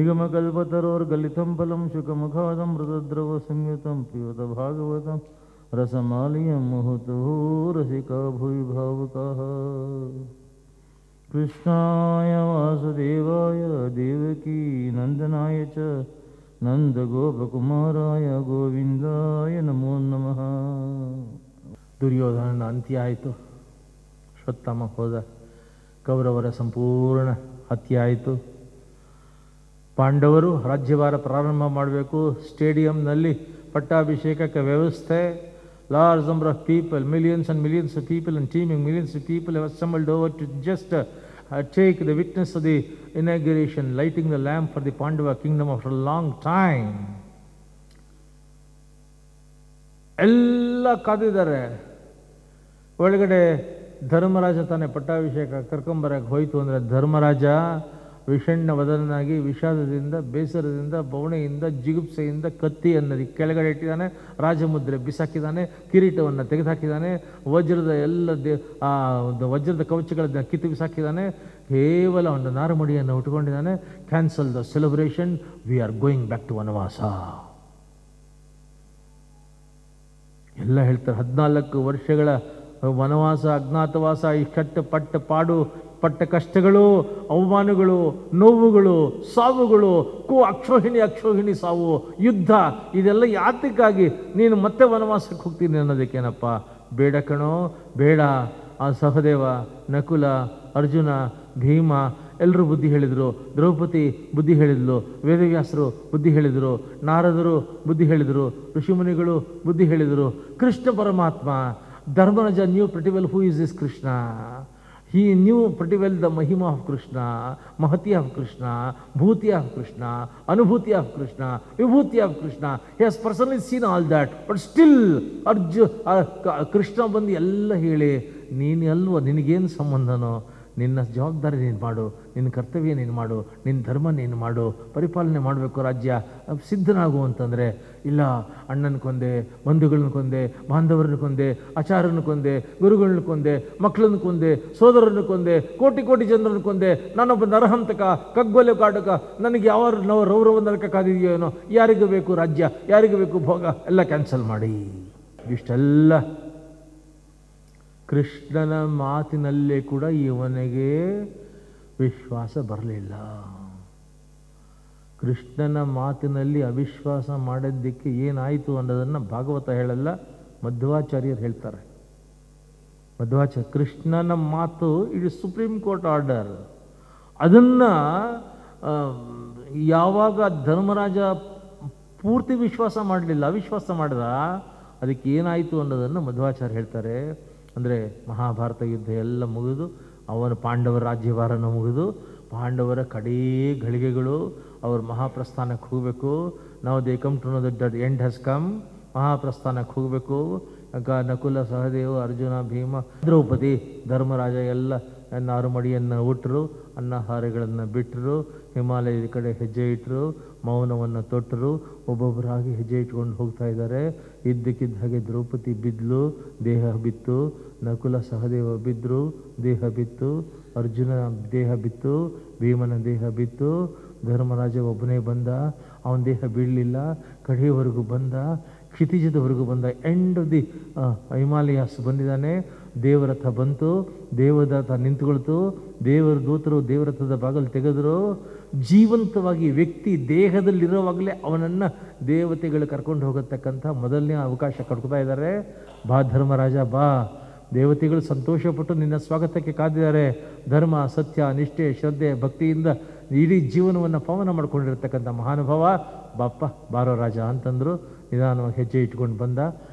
निगमकल्पतरोर्गलितं फलं शुकमुखादं मृतद्रवसंयुतं पिबत भागवतं रसमालयं मुहुर्मुहुः रसिका भुवि भावुकाः। कृष्णाय वासुदेवाय देवकी नंदनाय च नंदगोपकुमाराय गोविंदाय नमो नमः। ದುರ್ಯೋಧನನ ಅಂತ್ಯ ಆಯಿತು, ಅಶ್ವತ್ಥಾಮ ಹೋದ, ಕೌರವರ ಸಂಪೂರ್ಣ ಹತ್ಯೆ ಆಯಿತು. ಪಾಂಡವರು ರಾಜ್ಯಭಾರ ಪ್ರಾರಂಭ ಮಾಡಬೇಕು. ಸ್ಟೇಡಿಯಂನಲ್ಲಿ ಪಟ್ಟಾಭಿಷೇಕಕ್ಕೆ ವ್ಯವಸ್ಥೆ. Large number of people, millions and millions of people and teeming millions of people have assembled over to just take the witness of the inauguration, lighting the lamp for the Pandava kingdom after a long time. ಎಲ್ಲ ಕಾದಿದ್ದಾರೆ. ಒಳಗಡೆ ಧರ್ಮರಾಜ ತಾನೇ ಪಟ್ಟಾಭಿಷೇಕ ಕರ್ಕೊಂಬರಕ್ಕೆ ಹೋಯಿತು ಅಂದರೆ ಧರ್ಮರಾಜ ವಿಷಣ್ಣ ವದನಾಗಿ ವಿಷಾದದಿಂದ, ಬೇಸರದಿಂದ, ಬವಣೆಯಿಂದ, ಜಿಗುಪ್ಸೆಯಿಂದ ಕತ್ತಿಯನ್ನು ಕೆಳಗಡೆ ಇಟ್ಟಿದ್ದಾನೆ, ರಾಜಮುದ್ರೆ ಬಿಸಾಕಿದ್ದಾನೆ, ಕಿರೀಟವನ್ನು ತೆಗೆದುಹಾಕಿದ್ದಾನೆ, ವಜ್ರದ ವಜ್ರದ ಕವಚಗಳನ್ನು ಕಿತ್ತು ಬಿಸಾಕಿದ್ದಾನೆ, ಕೇವಲ ಒಂದು ನಾರುಮಡಿಯನ್ನು ಉಟ್ಕೊಂಡಿದ್ದಾನೆ. Cancel the celebration, we are going back to vanavasa. ಎಲ್ಲ ಹೇಳ್ತಾರೆ 14 ವರ್ಷಗಳ ವನವಾಸ, ಅಜ್ಞಾತವಾಸ, ಈ ಪಟ್ಟ ಕಷ್ಟಗಳು, ಅವಮಾನಗಳು, ನೋವುಗಳು, ಸಾವುಗಳು, ಅಕ್ಷೋಹಿಣಿ ಸಾವು, ಯುದ್ಧ, ಇದೆಲ್ಲ ಯಾತಕ್ಕಾಗಿ ನೀನು ಮತ್ತೆ ವನವಾಸಕ್ಕೆ ಹೋಗ್ತೀನಿ ಅನ್ನೋದಕ್ಕೇನಪ್ಪ? ಬೇಡ ಕಣೋ, ಬೇಡ. ಆ ಸಹದೇವ, ನಕುಲ, ಅರ್ಜುನ, ಭೀಮ ಎಲ್ಲರೂ ಬುದ್ಧಿ ಹೇಳಿದರು. ದ್ರೌಪದಿ ಬುದ್ಧಿ ಹೇಳಿದ್ಲು, ವೇದವ್ಯಾಸರು ಬುದ್ಧಿ ಹೇಳಿದರು, ನಾರದರು ಬುದ್ಧಿ ಹೇಳಿದರು, ಋಷಿಮುನಿಗಳು ಬುದ್ಧಿ ಹೇಳಿದರು. ಕೃಷ್ಣ ಪರಮಾತ್ಮ, Dharmaraja new pretty well who is this Krishna. He knew pretty well the Mahima of Krishna, Mahati of Krishna, Bhuti of Krishna, Anubhuti of Krishna, Vibhuti of Krishna. He has personally seen all that. But still, Krishna ಬಂದು ಎಲ್ಲ ಹೇಳಿ, ನೀನು ಅಲ್ವ, ನಿನಗೇನು ಸಂಬಂಧನೋ? ನಿನ್ನ ಜವಾಬ್ದಾರಿ ನೀನು ಮಾಡು, ನಿನ್ನ ಕರ್ತವ್ಯ ನೀನು ಮಾಡು, ನಿನ್ನ ಧರ್ಮ ನೀನು ಮಾಡು, ಪರಿಪಾಲನೆ ಮಾಡಬೇಕು ರಾಜ್ಯ, ಸಿದ್ಧನಾಗು ಅಂತಂದರೆ, ಇಲ್ಲ ಅಣ್ಣನ ಕೊಂದೆ, ಬಂಧುಗಳನ್ನ ಕೊಂದೆ, ಬಾಂಧವರನ್ನ ಕೊಂದೆ, ಆಚಾರ್ಯನ ಕೊಂದೆ, ಗುರುಗಳನ್ನ ಕೊಂದೆ, ಮಕ್ಕಳನ್ನ ಕೊಂದೆ, ಸೋದರರನ್ನ ಕೊಂದೆ, ಕೋಟಿ ಕೋಟಿ ಜನರನ್ನು ಕೊಂದೆ, ನಾನೊಬ್ಬ ನರಹಂತಕ, ಕಗ್ಗೊಲೆ ಕಾಟಕ, ನನಗೆ ಯಾವ ರೌರವ ನರಕ ಕಾದಿದೆಯೋ ಏನೋ, ಯಾರಿಗೂ ಬೇಕು ರಾಜ್ಯ, ಯಾರಿಗೂ ಬೇಕು ಭೋಗ, ಎಲ್ಲ ಕ್ಯಾನ್ಸಲ್ ಮಾಡಿ. ಇಷ್ಟೆಲ್ಲ ಕೃಷ್ಣನ ಮಾತಿನಲ್ಲೇ ಕೂಡ ಇವನಿಗೆ ವಿಶ್ವಾಸ ಬರಲಿಲ್ಲ. ಕೃಷ್ಣನ ಮಾತಿನಲ್ಲಿ ಅವಿಶ್ವಾಸ ಮಾಡಿದ್ದಕ್ಕೆ ಏನಾಯಿತು ಅನ್ನೋದನ್ನು ಭಾಗವತ ಹೇಳಲ್ಲ, ಮಧ್ವಾಚಾರ್ಯರು ಹೇಳ್ತಾರೆ. ಕೃಷ್ಣನ ಮಾತು ಇದು ಸುಪ್ರೀಂ ಕೋರ್ಟ್ ಆರ್ಡರ್. ಅದನ್ನು ಯಾವಾಗ ಧರ್ಮರಾಜ ಪೂರ್ತಿ ವಿಶ್ವಾಸ ಮಾಡಲಿಲ್ಲ, ಅವಿಶ್ವಾಸ ಮಾಡಿದ, ಅದಕ್ಕೆ ಏನಾಯಿತು ಅನ್ನೋದನ್ನು ಮಧ್ವಾಚಾರ್ಯ ಹೇಳ್ತಾರೆ. ಅಂದರೆ ಮಹಾಭಾರತ ಯುದ್ಧ ಎಲ್ಲ ಮುಗಿದು, ಅವನ ಪಾಂಡವರ ರಾಜ್ಯಭಾರನ ಮುಗಿದು, ಪಾಂಡವರ ಕಡೇ ಘಳಿಗೆಗಳು, ಅವರು ಮಹಾಪ್ರಸ್ಥಾನಕ್ಕೆ ಹೋಗಬೇಕು. ನಾವು they come to know that end has come. ಮಹಾಪ್ರಸ್ಥಾನಕ್ಕೆ ಹೋಗಬೇಕು. ನಕುಲ, ಸಹದೇವ, ಅರ್ಜುನ, ಭೀಮ, ದ್ರೌಪದಿ, ಧರ್ಮರಾಜ ಎಲ್ಲ ನಾರುಮಡಿಯನ್ನು ಉಟ್ಟರು, ಅನ್ನಹಾರಗಳನ್ನು ಬಿಟ್ಟರು, ಹಿಮಾಲಯದ ಕಡೆ ಹೆಜ್ಜೆ ಇಟ್ಟರು, ಮೌನವನ್ನು ತೊಟ್ಟರು, ಒಬ್ಬೊಬ್ಬರಾಗಿ ಹೆಜ್ಜೆ ಇಟ್ಕೊಂಡು ಹೋಗ್ತಾ ಇದ್ದಾರೆ. ಇದ್ದಕ್ಕಿದ್ದ ಹಾಗೆ ದ್ರೌಪದಿ ಬಿದ್ದಲು, ದೇಹ ಬಿತ್ತು. ನಕುಲ, ಸಹದೇವ ಬಿದ್ದರು, ದೇಹ ಬಿತ್ತು. ಅರ್ಜುನ ದೇಹ ಬಿತ್ತು, ಭೀಮನ ದೇಹ ಬಿತ್ತು. ಧರ್ಮರಾಜ ಒಬ್ಬನೇ ಬಂದ, ಅವನ ದೇಹ ಬೀಳಲಿಲ್ಲ, ಕಡೆಯವರೆಗೂ ಬಂದ, ಕ್ಷಿತಿಜದವರೆಗೂ ಬಂದ. ಎಂಡ್ ಆಫ್ ದಿ ಹಿಮಾಲಯಾಸ್ ಬಂದಿದ್ದಾನೆ. ದೇವರಥ ಬಂತು, ದೇವರಥ ನಿಂತುಕೊಳ್ತು, ದೇವರ ದೂತರು ದೇವರಥದ ಬಾಗಲು ತೆಗೆದರು. ಜೀವಂತವಾಗಿ ವ್ಯಕ್ತಿ ದೇಹದಲ್ಲಿರುವಾಗಲೇ ಅವನನ್ನು ದೇವತೆಗಳು ಕರ್ಕೊಂಡು ಹೋಗತಕ್ಕಂಥ ಮೊದಲನೇ ಅವಕಾಶ ಕಟ್ಕೊತಾ ಇದ್ದಾರೆ. ಬಾ ಧರ್ಮರಾಜ ಬಾ, ದೇವತೆಗಳು ಸಂತೋಷಪಟ್ಟು ನಿನ್ನ ಸ್ವಾಗತಕ್ಕೆ ಕಾದಿದ್ದಾರೆ. ಧರ್ಮ, ಸತ್ಯ, ನಿಷ್ಠೆ, ಶ್ರದ್ಧೆ, ಭಕ್ತಿಯಿಂದ ಇಡೀ ಜೀವನವನ್ನು ಪಾವನ ಮಾಡ್ಕೊಂಡಿರ್ತಕ್ಕಂಥ ಮಹಾನುಭಾವ, ಬಾಪ್ಪ ಬಾರೋ ರಾಜ ಅಂತಂದರು. ನಿಧಾನವಾಗಿ ಹೆಜ್ಜೆ ಇಟ್ಕೊಂಡು ಬಂದ.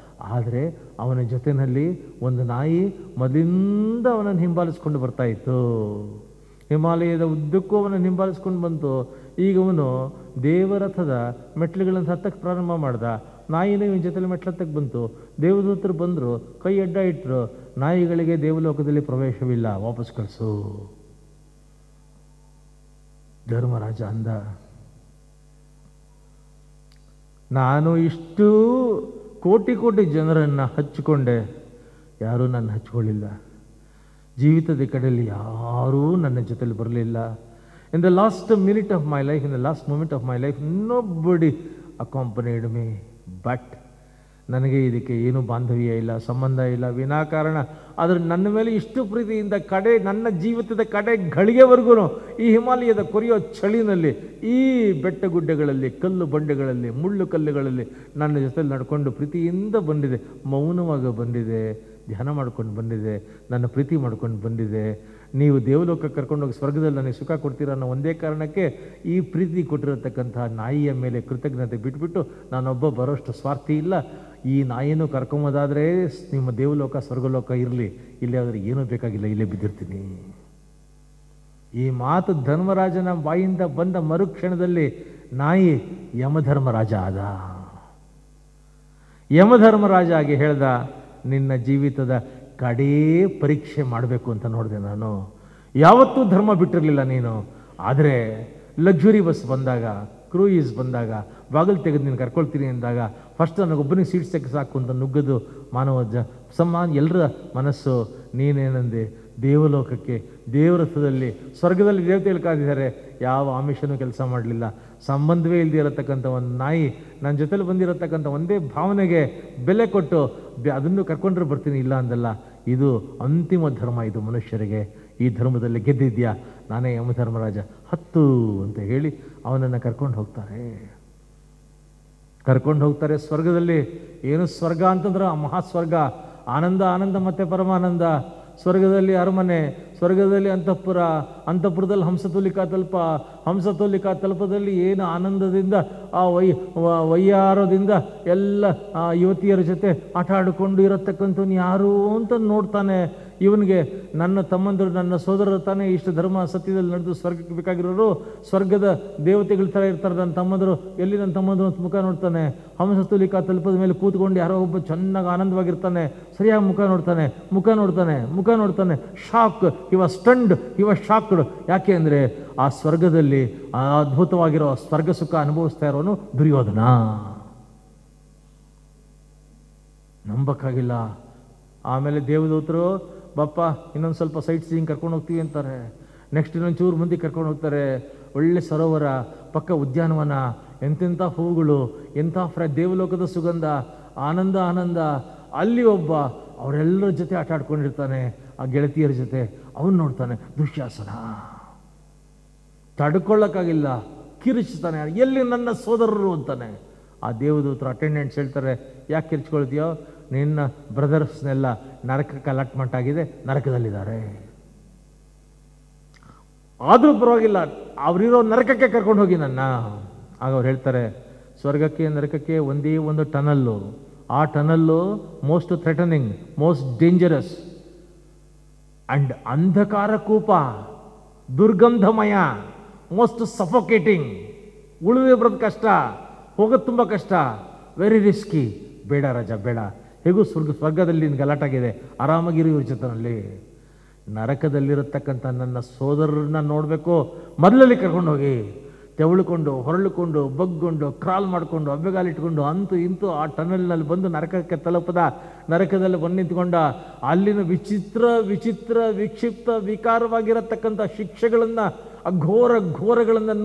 ಆದರೆ ಅವನ ಜೊತೆಯಲ್ಲಿ ಒಂದು ನಾಯಿ ಮೊದಲಿಂದ ಅವನನ್ನು ಹಿಂಬಾಲಿಸ್ಕೊಂಡು ಬರ್ತಾಯಿತ್ತು. ಹಿಮಾಲಯದ ಉದ್ದಕ್ಕೂ ಅವನನ್ನು ಹಿಂಬಾಲಿಸ್ಕೊಂಡು ಬಂತು. ಈಗ ಅವನು ದೇವರಥದ ಮೆಟ್ಲುಗಳನ್ನು ಹತ್ತಕ್ಕೆ ಪ್ರಾರಂಭ ಮಾಡ್ದ. ನಾಯಿನ ಇವನ ಜೊತೆಲಿ ಮೆಟ್ಲತ್ತಕ್ಕೆ ಬಂತು. ದೇವದೂತರು ಬಂದರು, ಕೈ ಅಡ್ಡ ಇಟ್ಟರು. ನಾಯಿಗಳಿಗೆ ದೇವಲೋಕದಲ್ಲಿ ಪ್ರವೇಶವಿಲ್ಲ, ವಾಪಸ್ ಕಳಿಸು. ಧರ್ಮರಾಜ ಅಂದ, ನಾನು ಇಷ್ಟು ಕೋಟಿ ಕೋಟಿ ಜನರನ್ನು ಹಚ್ಚಿಕೊಂಡೆ, ಯಾರೂ ನನ್ನ ಹಚ್ಕೊಳ್ಳಿಲ್ಲ. ಜೀವಿತದ ಕಡೆಯಲ್ಲಿ ಯಾರೂ ನನ್ನ ಜೊತೆಲಿ ಬರಲಿಲ್ಲ. In the last minute of my life, in the last moment of my life, nobody accompanied me. But ನನಗೆ ಇದಕ್ಕೆ ಏನು ಬಾಂಧವ್ಯ ಇಲ್ಲ, ಸಂಬಂಧ ಇಲ್ಲ, ವಿನಾಕಾರಣ. ಆದರೆ ನನ್ನ ಮೇಲೆ ಇಷ್ಟು ಪ್ರೀತಿಯಿಂದ ನನ್ನ ಜೀವಿತದ ಕಡೆ ಘಳಿಗೆವರೆಗೂ ಈ ಹಿಮಾಲಯದ ಕೊರೆಯೋ ಚಳಿನಲ್ಲಿ, ಈ ಬೆಟ್ಟ ಗುಡ್ಡಗಳಲ್ಲಿ, ಕಲ್ಲು ಬಂಡೆಗಳಲ್ಲಿ, ಮುಳ್ಳು ಕಲ್ಲುಗಳಲ್ಲಿ ನನ್ನ ಜೊತೆಲಿ ನಡ್ಕೊಂಡು ಪ್ರೀತಿಯಿಂದ ಬಂದಿದೆ, ಮೌನವಾಗಿ ಬಂದಿದೆ, ಧ್ಯಾನ ಮಾಡ್ಕೊಂಡು ಬಂದಿದೆ, ನನ್ನ ಪ್ರೀತಿ ಮಾಡ್ಕೊಂಡು ಬಂದಿದೆ. ನೀವು ದೇವಲೋಕ ಕರ್ಕೊಂಡೋಗಿ ಸ್ವರ್ಗದಲ್ಲಿ ನನಗೆ ಸುಖ ಕೊಡ್ತೀರ ಅನ್ನೋ ಒಂದೇ ಕಾರಣಕ್ಕೆ ಈ ಪ್ರೀತಿ ಕೊಟ್ಟಿರತಕ್ಕಂತಹ ನಾಯಿಯ ಮೇಲೆ ಕೃತಜ್ಞತೆ ಬಿಟ್ಬಿಟ್ಟು ನಾನೊಬ್ಬ ಬರೋಷ್ಟು ಸ್ವಾರ್ಥಿ ಇಲ್ಲ. ಈ ನಾಯಿನೂ ಕರ್ಕೊಂಬೋದಾದರೆ ನಿಮ್ಮ ದೇವಲೋಕ ಸ್ವರ್ಗಲೋಕ ಇರಲಿ, ಇಲ್ಲೇ ಆದರೆ ಏನೂ ಬೇಕಾಗಿಲ್ಲ, ಇಲ್ಲೇ ಬಿದ್ದಿರ್ತೀನಿ. ಈ ಮಾತು ಧರ್ಮರಾಜನ ಬಾಯಿಂದ ಬಂದ ಮರುಕ್ಷಣದಲ್ಲಿ ನಾಯಿ ಯಮಧರ್ಮರಾಜ ಆದ. ಯಮಧರ್ಮರಾಜ ಆಗಿ ಹೇಳ್ದ, ನಿನ್ನ ಜೀವಿತದ ಕಡೇ ಪರೀಕ್ಷೆ ಮಾಡಬೇಕು ಅಂತ ನೋಡಿದೆ ನಾನು. ಯಾವತ್ತೂ ಧರ್ಮ ಬಿಟ್ಟಿರಲಿಲ್ಲ ನೀನು. ಆದರೆ ಲಕ್ಸುರಿ ಬಸ್ ಬಂದಾಗ, ಕ್ರೂಯಿಸ್ ಬಂದಾಗ, ಬಾಗಿಲು ತೆಗೆದು ನೀನು ಕರ್ಕೊಳ್ತೀನಿ ಅಂದಾಗ ಫಸ್ಟ್ ನನಗೊಬ್ಬನಿಗೆ ಸೀಟ್ ಸಿಕ್ಕ ಸಾಕು ಅಂತ ನುಗ್ಗದು ಮಾನವ ಎಲ್ಲರ ಮನಸ್ಸು. ನೀನೇನಂದೆ, ದೇವಲೋಕಕ್ಕೆ, ದೇವರಥದಲ್ಲಿ, ಸ್ವರ್ಗದಲ್ಲಿ ದೇವತೆಗಳು ಕಾದಿದ್ದಾರೆ, ಯಾವ ಆಮಿಷನೂ ಕೆಲಸ ಮಾಡಲಿಲ್ಲ. ಸಂಬಂಧವೇ ಇಲ್ಲದೆ ಇರತಕ್ಕಂಥ ಒಂದು ನಾಯಿ ನನ್ನ ಜೊತೆಲಿ ಬಂದಿರತಕ್ಕಂಥ ಒಂದೇ ಭಾವನೆಗೆ ಬೆಲೆ ಕೊಟ್ಟು ಅದನ್ನು ಕರ್ಕೊಂಡ್ರೆ ಬರ್ತೀನಿ, ಇಲ್ಲ ಅಂದಲ್ಲ. ಇದು ಅಂತಿಮ ಧರ್ಮ, ಇದು ಮನುಷ್ಯರಿಗೆ. ಈ ಧರ್ಮದಲ್ಲಿ ಗೆದ್ದಿದ್ಯಾ, ನಾನೇ ಯಮಧರ್ಮರಾಜ, ಹತ್ತು ಅಂತ ಹೇಳಿ ಅವನನ್ನು ಕರ್ಕೊಂಡು ಹೋಗ್ತಾರೆ ಸ್ವರ್ಗದಲ್ಲಿ. ಏನು ಸ್ವರ್ಗ ಅಂತಂದ್ರೆ ಆ ಮಹಾಸ್ವರ್ಗ, ಆನಂದ, ಆನಂದ ಮತ್ತು ಪರಮಾನಂದ. ಸ್ವರ್ಗದಲ್ಲಿ ಅರಮನೆ, ಸ್ವರ್ಗದಲ್ಲಿ ಅಂತಃಪುರ, ಅಂತಃಪುರದಲ್ಲಿ ಹಂಸತೋಲಿಕಾ ತಲ್ಪದಲ್ಲಿ ಏನು ಆನಂದದಿಂದ ಆ ವಯ್ಯಾರದಿಂದ ಎಲ್ಲ ಯುವತಿಯರ ಜೊತೆ ಆಟ ಆಡಿಕೊಂಡು ಇರತಕ್ಕಂಥವ್ನು ಯಾರು ಅಂತ ನೋಡ್ತಾನೆ. ಇವನಿಗೆ ನನ್ನ ತಮ್ಮಂದರು, ನನ್ನ ಸೋದರರು ತಾನೇ ಇಷ್ಟು ಧರ್ಮ ಸತ್ಯದಲ್ಲಿ ನಡೆದು ಸ್ವರ್ಗಕ್ಕೆ ಬೇಕಾಗಿರೋರು. ಸ್ವರ್ಗದ ದೇವತೆಗಳ ಥರ ಇರ್ತಾರೆ ನನ್ನ ತಮ್ಮಂದರು. ಎಲ್ಲಿ ನನ್ನ ತಮ್ಮಂದರು ಅಂತ ಮುಖ ನೋಡ್ತಾನೆ. ಹಂಸತೋಲಿಕಾ ತಲುಪದ ಮೇಲೆ ಕೂತ್ಕೊಂಡು ಯಾರೋ ಒಬ್ಬ ಚೆನ್ನಾಗಿ ಆನಂದವಾಗಿರ್ತಾನೆ. ಸರಿಯಾಗಿ ಮುಖ ನೋಡ್ತಾನೆ. ಶಾಕ್, ಇವ ಸ್ಟಂಡ್, ಇವ ಶಾಕ್ಡ್. ಯಾಕೆ ಅಂದರೆ ಆ ಸ್ವರ್ಗದಲ್ಲಿ ಆ ಅದ್ಭುತವಾಗಿರೋ ಸ್ವರ್ಗ ಸುಖ ಅನುಭವಿಸ್ತಾ ಇರೋನು ದುರ್ಯೋಧನ. ನಂಬಕ್ಕಾಗಿಲ್ಲ. ಆಮೇಲೆ ದೇವದೂತರು, ಬಪ್ಪ ಇನ್ನೊಂದು ಸ್ವಲ್ಪ ಸೈಟ್ ಸೀಯಿಂಗ್ ಕರ್ಕೊಂಡು ಹೋಗ್ತೀವಿ ಅಂತಾರೆ. ನೆಕ್ಸ್ಟ್ ಇನ್ನೊಂದು ಚೂರು ಮಂದಿ ಕರ್ಕೊಂಡು ಹೋಗ್ತಾರೆ. ಒಳ್ಳೆ ಸರೋವರ, ಪಕ್ಕ ಉದ್ಯಾನವನ, ಎಂತೆಂಥ ಹೂವುಗಳು, ಎಂಥ ದೇವಲೋಕದ ಸುಗಂಧ, ಆನಂದ. ಅಲ್ಲಿ ಒಬ್ಬ ಅವರೆಲ್ಲರ ಜೊತೆ ಆಟ ಆಡ್ಕೊಂಡಿರ್ತಾನೆ, ಆ ಗೆಳತಿಯರ ಜೊತೆ. ಅವನು ನೋಡ್ತಾನೆ ದುಶ್ಯಾಸನ, ತಡ್ಕೊಳ್ಳೋಕ್ಕಾಗಿಲ್ಲ, ಕಿರಿಚ್ತಾನೆ. ಎಲ್ಲಿ ನನ್ನ ಸೋದರರು ಅಂತಾನೆ. ಆ ದೇವದೂತರು ಅಟೆಂಡೆಂಟ್ಸ್ ಹೇಳ್ತಾರೆ, ಯಾಕೆ ಕಿರ್ಚ್ಕೊಳ್ತೀಯೋ, ನಿನ್ನ ಬ್ರದರ್ಸ್ನೆಲ್ಲ ನರಕಕ್ಕೆ ಅಲಾಟ್ಮೆಂಟ್ ಆಗಿದೆ, ನರಕದಲ್ಲಿದ್ದಾರೆ. ಆದರೂ ಪರವಾಗಿಲ್ಲ, ಅವರಿರೋ ನರಕಕ್ಕೆ ಕರ್ಕೊಂಡು ಹೋಗಿ ನನ್ನ. ಆಗ ಅವ್ರು ಹೇಳ್ತಾರೆ, ಸ್ವರ್ಗಕ್ಕೆ ನರಕಕ್ಕೆ ಒಂದೇ ಒಂದು ಟನಲ್ಲು. ಆ tunnel most threatening, most dangerous and ಅಂಧಕಾರ ಕೂಪ, ದುರ್ಗಂಧಮಯ, ಮೋಸ್ಟ್ ಸಫೋಕೇಟಿಂಗ್. ಉಳಿದೇ ಬರೋದು ಕಷ್ಟ, ಹೋಗೋದು ತುಂಬ ಕಷ್ಟ, ವೆರಿ ರಿಸ್ಕಿ. ಬೇಡ ರಾಜ, ಬೇಡ. ಹೇಗೂ ಸ್ವರ್ಗದಲ್ಲಿ ಗಲಾಟಾಗಿದೆ, ಆರಾಮಾಗಿರಿ ಇವ್ರ ಜೊತೆನಲ್ಲಿ. ನರಕದಲ್ಲಿರತಕ್ಕಂಥ ನನ್ನ ಸೋದರರನ್ನ ನೋಡಬೇಕು, ಮೊದಲಲ್ಲಿ ಕರ್ಕೊಂಡೋಗಿ. ತೆವಳುಕೊಂಡು, ಹೊರಳುಕೊಂಡು, ಬಗ್ಗೊಂಡು, ಕ್ರಾಲ್ ಮಾಡಿಕೊಂಡು, ಅಬ್ಬೆಗಾಲಿಟ್ಕೊಂಡು, ಅಂತೂ ಇಂತೂ ಆ ಟನಲ್ನಲ್ಲಿ ಬಂದು ನರಕಕ್ಕೆ ತಲುಪದ. ನರಕದಲ್ಲಿ ಬಂದು ನಿಂತ್ಕೊಂಡ. ಅಲ್ಲಿನ ವಿಚಿತ್ರ ವಿಕ್ಷಿಪ್ತ ವಿಕಾರವಾಗಿರತಕ್ಕಂಥ ಶಿಕ್ಷೆಗಳನ್ನು, ಘೋರಗಳನ್ನು